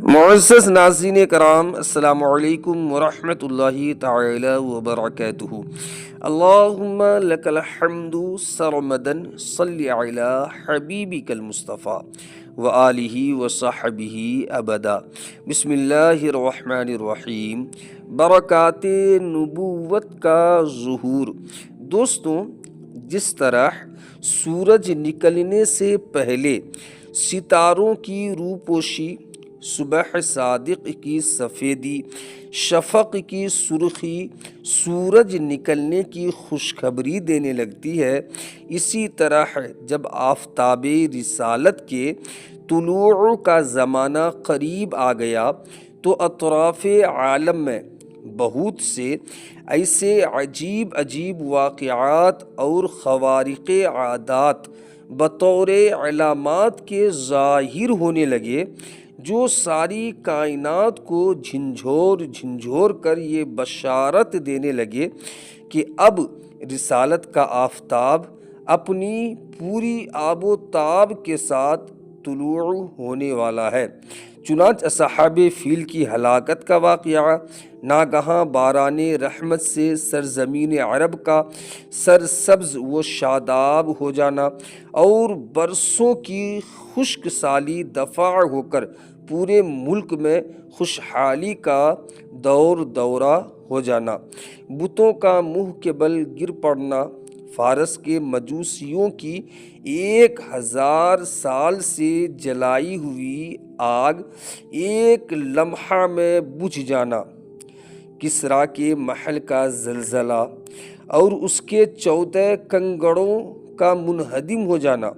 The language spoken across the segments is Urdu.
معزز ناظرین کرام، السلام علیکم ورحمۃ اللہ تعالی وبرکاتہ۔ اللہم لک الحمد سرمدن صلی علی حبیبک المصطفیٰ وآلہ وصحبہ ابدا۔ بسم اللہ الرحمن الرحیم۔ برکات نبوت کا ظہور۔ دوستوں، جس طرح سورج نکلنے سے پہلے ستاروں کی روپوشی، صبح صادق کی سفیدی، شفق کی سرخی سورج نکلنے کی خوشخبری دینے لگتی ہے، اسی طرح جب آفتاب رسالت کے طلوع کا زمانہ قریب آ گیا تو اطراف عالم میں بہت سے ایسے عجیب عجیب واقعات اور خوارق عادات بطور علامات کے ظاہر ہونے لگے، جو ساری کائنات کو جھنجھور کر یہ بشارت دینے لگے کہ اب رسالت کا آفتاب اپنی پوری آب و تاب کے ساتھ طلوع ہونے والا ہے۔ چنانچہ اصحاب فیل کی ہلاکت کا واقعہ، ناگہاں باران رحمت سے سرزمین عرب کا سرسبز و شاداب ہو جانا اور برسوں کی خشک سالی دفع ہو کر پورے ملک میں خوشحالی کا دورہ ہو جانا، بتوں کا منہ کے بل گر پڑنا، فارس کے مجوسیوں کی 1000 سال سے جلائی ہوئی آگ ایک لمحہ میں بجھ جانا، کسریٰ کے محل کا زلزلہ اور اس کے 14 کنگڑوں کا منہدم ہو جانا،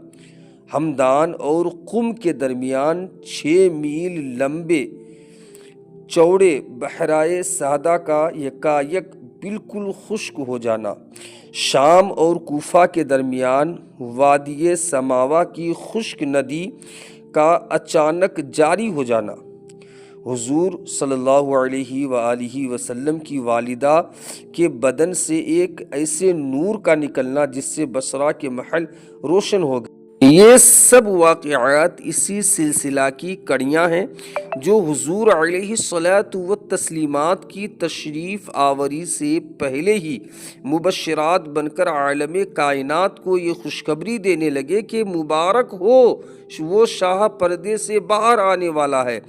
ہمدان اور قم کے درمیان 6 میل لمبے چوڑے بحرائے سعدہ کا یکایک بالکل خشک ہو جانا، شام اور کوفہ کے درمیان وادی سماوا کی خشک ندی کا اچانک جاری ہو جانا، حضور صلی اللہ علیہ وآلہ وسلم کی والدہ کے بدن سے ایک ایسے نور کا نکلنا جس سے بصرہ کے محل روشن ہو گئے۔ یہ سب واقعات اسی سلسلہ کی کڑیاں ہیں جو حضور علیہ الصلاۃ والتسلیمات کی تشریف آوری سے پہلے ہی مبشرات بن کر عالم کائنات کو یہ خوشخبری دینے لگے کہ مبارک ہو وہ شاہ پردے سے باہر آنے والا ہے،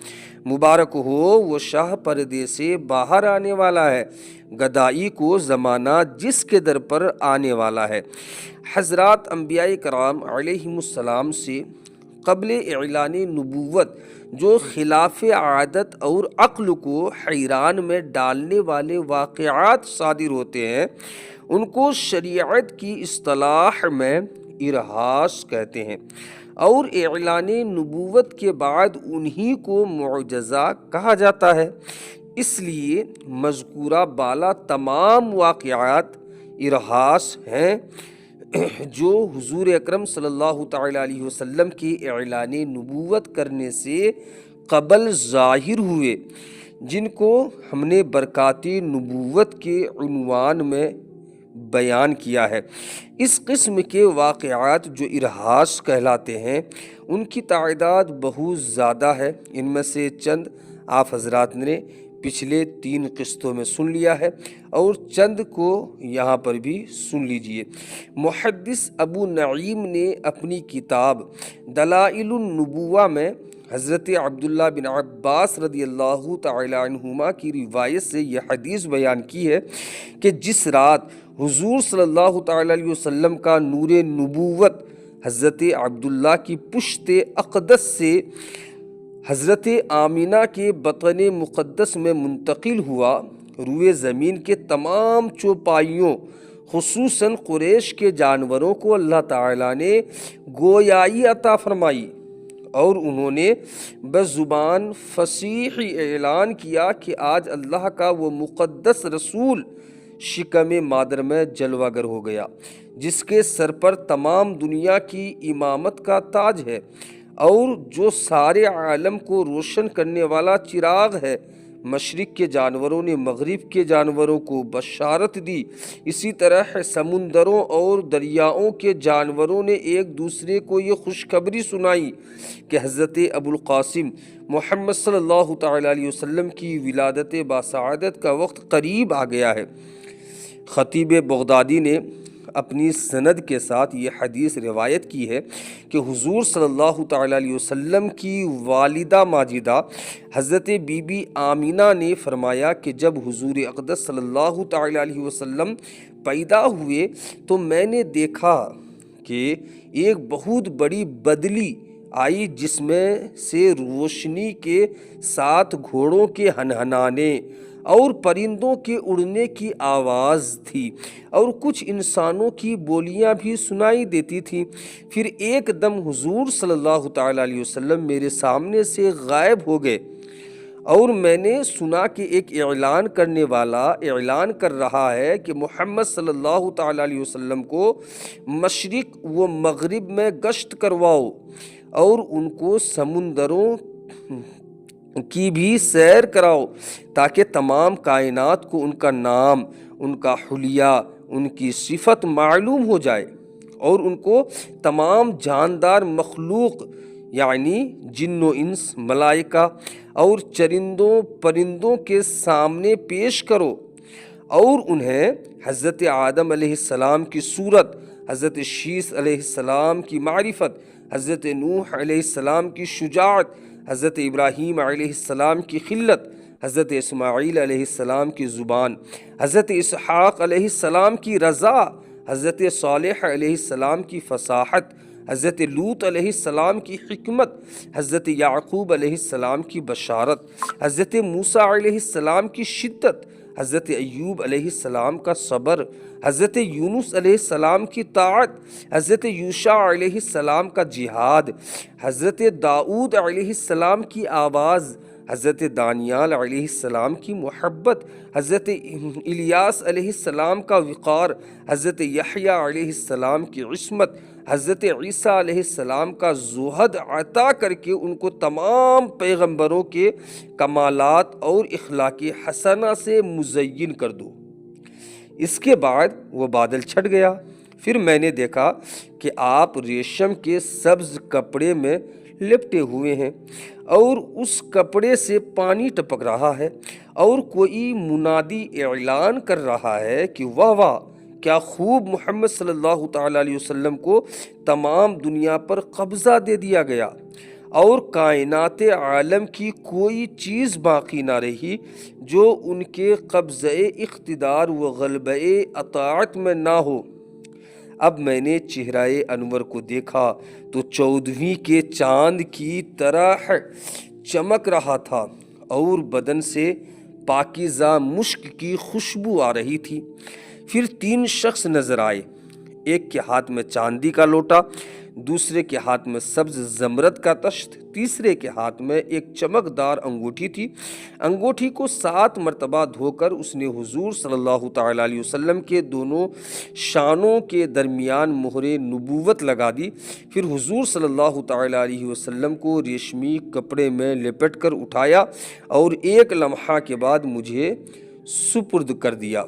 مبارک ہو وہ شاہ پردے سے باہر آنے والا ہے، گدائی کو زمانہ جس کے در پر آنے والا ہے۔ حضرات انبیاء کرام علیہم السلام سے قبل اعلان نبوت جو خلاف عادت اور عقل کو حیران میں ڈالنے والے واقعات صادر ہوتے ہیں، ان کو شریعت کی اصطلاح میں ارہاس کہتے ہیں، اور اعلان نبوت کے بعد انہی کو معجزہ کہا جاتا ہے۔ اس لیے مذکورہ بالا تمام واقعات ارہاس ہیں جو حضور اکرم صلی اللہ تعالیٰ علیہ وسلم کے اعلان نبوت کرنے سے قبل ظاہر ہوئے، جن کو ہم نے برکات نبوت کے عنوان میں بیان کیا ہے۔ اس قسم کے واقعات جو ارہاس کہلاتے ہیں، ان کی تعداد بہت زیادہ ہے۔ ان میں سے چند آپ حضرات نے پچھلے 3 قسطوں میں سن لیا ہے اور چند کو یہاں پر بھی سن لیجئے۔ محدث ابو نعیم نے اپنی کتاب دلائل النبوہ میں حضرت عبداللہ بن عباس رضی اللہ تعالی عنہما کی روایت سے یہ حدیث بیان کی ہے کہ جس رات حضور صلی اللہ تعالی علیہ وسلم کا نور نبوت حضرت عبداللہ کی پشت اقدس سے حضرت آمینہ کے بطن مقدس میں منتقل ہوا، روئے زمین کے تمام چوپائیوں خصوصاً قریش کے جانوروں کو اللہ تعالیٰ نے گویائی عطا فرمائی اور انہوں نے بزبان فصیح اعلان کیا کہ آج اللہ کا وہ مقدس رسول شکم مادر میں جلوہ گر ہو گیا، جس کے سر پر تمام دنیا کی امامت کا تاج ہے اور جو سارے عالم کو روشن کرنے والا چراغ ہے، مشرق کے جانوروں نے مغرب کے جانوروں کو بشارت دی، اسی طرح سمندروں اور دریاؤں کے جانوروں نے ایک دوسرے کو یہ خوشخبری سنائی کہ حضرت ابو القاسم محمد صلی اللہ تعالیٰ علیہ وسلم کی ولادت باسعادت کا وقت قریب آ گیا ہے۔ خطیب بغدادی نے اپنی سند کے ساتھ یہ حدیث روایت کی ہے کہ حضور صلی اللہ تعالیٰ علیہ وسلم کی والدہ ماجدہ حضرت بی بی آمینہ نے فرمایا کہ جب حضور اقدس صلی اللہ تعالیٰ علیہ وسلم پیدا ہوئے تو میں نے دیکھا کہ ایک بہت بڑی بدلی آئی جس میں سے روشنی کے ساتھ گھوڑوں کے ہنہنانے اور پرندوں کے اڑنے کی آواز تھی اور کچھ انسانوں کی بولیاں بھی سنائی دیتی تھیں۔ پھر ایک دم حضور صلی اللہ تعالیٰ علیہ وسلم میرے سامنے سے غائب ہو گئے اور میں نے سنا کہ ایک اعلان کرنے والا اعلان کر رہا ہے کہ محمد صلی اللہ تعالیٰ علیہ وسلم کو مشرق و مغرب میں گشت کرواؤ اور ان کو سمندروں کی بھی سیر کراؤ تاکہ تمام کائنات کو ان کا نام، ان کا حلیہ، ان کی صفت معلوم ہو جائے اور ان کو تمام جاندار مخلوق یعنی جن و انس، ملائکہ اور چرندوں پرندوں کے سامنے پیش کرو اور انہیں حضرت آدم علیہ السلام کی صورت، حضرت شیس علیہ السلام کی معرفت، حضرت نوح علیہ السلام کی شجاعت، حضرت ابراہیم علیہ السلام کی خلت، حضرت اسماعیل علیہ السلام کی زبان، حضرت اسحاق علیہ السلام کی رضا، حضرت صالح علیہ السلام کی فصاحت، حضرت لوط علیہ السلام کی حکمت، حضرت یعقوب علیہ السلام کی بشارت، حضرت موسیٰ علیہ السلام کی شدت، حضرت ایوب علیہ السلام کا صبر، حضرت یونس علیہ السلام کی طاعت، حضرت یوشع علیہ السلام کا جہاد، حضرت داؤد علیہ السلام کی آواز، حضرت دانیال علیہ السلام کی محبت، حضرت الیاس علیہ السلام کا وقار، حضرت یحییٰ علیہ السلام کی عصمت، حضرت عیسیٰ علیہ السلام کا زہد عطا کر کے ان کو تمام پیغمبروں کے کمالات اور اخلاق حسنہ سے مزین کر دو۔ اس کے بعد وہ بادل چھٹ گیا۔ پھر میں نے دیکھا کہ آپ ریشم کے سبز کپڑے میں لپٹے ہوئے ہیں اور اس کپڑے سے پانی ٹپک رہا ہے اور کوئی منادی اعلان کر رہا ہے کہ واہ واہ، کیا خوب، محمد صلی اللہ تعالیٰ علیہ وسلم کو تمام دنیا پر قبضہ دے دیا گیا اور کائنات عالم کی کوئی چیز باقی نہ رہی جو ان کے قبضہ اقتدار و غلبہ اطاعت میں نہ ہو۔ اب میں نے چہرہ انور کو دیکھا تو 14ویں کے چاند کی طرح چمک رہا تھا اور بدن سے پاکیزہ مشک کی خوشبو آ رہی تھی۔ پھر 3 شخص نظر آئے، ایک کے ہاتھ میں چاندی کا لوٹا، دوسرے کے ہاتھ میں سبز زمرد کا تشت، تیسرے کے ہاتھ میں ایک چمکدار انگوٹھی تھی۔ انگوٹھی کو 7 مرتبہ دھو کر اس نے حضور صلی اللہ تعالیٰ علیہ وسلم کے دونوں شانوں کے درمیان مہر نبوت لگا دی۔ پھر حضور صلی اللہ تعالیٰ علیہ وسلم کو ریشمی کپڑے میں لپٹ کر اٹھایا اور ایک لمحہ کے بعد مجھے سپرد کر دیا۔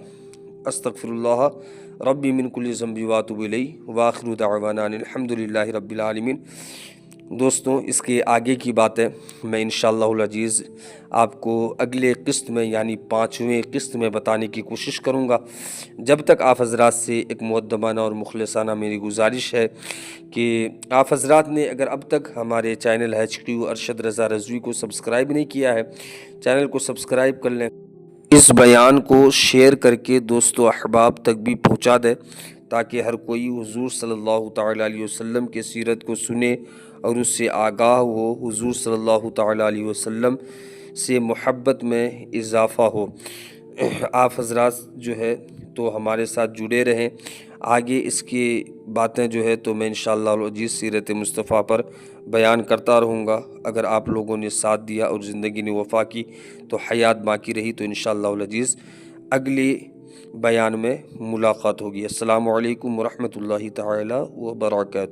استغفر اللہ ربی من کل ذنب واتوب الیہ وآخر دعوانا الحمدللہ رب العالمین۔ دوستوں، اس کے آگے کی باتیں میں انشاءاللہ العزیز آپ کو اگلے قسط میں یعنی 5ویں قسط میں بتانے کی کوشش کروں گا۔ جب تک آپ حضرات سے ایک مؤدبانہ اور مخلصانہ میری گزارش ہے کہ آپ حضرات نے اگر اب تک ہمارے چینل HQ ارشد رضا رضوی کو سبسکرائب نہیں کیا ہے، چینل کو سبسکرائب کر لیں، اس بیان کو شیئر کر کے دوست و احباب تک بھی پہنچا دے تاکہ ہر کوئی حضور صلی اللہ تعالیٰ علیہ وسلم کے سیرت کو سنے اور اس سے آگاہ ہو، حضور صلی اللہ تعالیٰ علیہ وسلم سے محبت میں اضافہ ہو۔ آپ حضرات جو ہے تو ہمارے ساتھ جڑے رہیں، آگے اس کی باتیں جو ہے تو میں انشاءاللہ العزیز سیرت مصطفیٰ پر بیان کرتا رہوں گا۔ اگر آپ لوگوں نے ساتھ دیا اور زندگی نے وفا کی تو حیات باقی رہی تو انشاءاللہ العزیز اگلی بیان میں ملاقات ہوگی۔ السلام علیکم ورحمۃ اللہ تعالی وبرکاتہ۔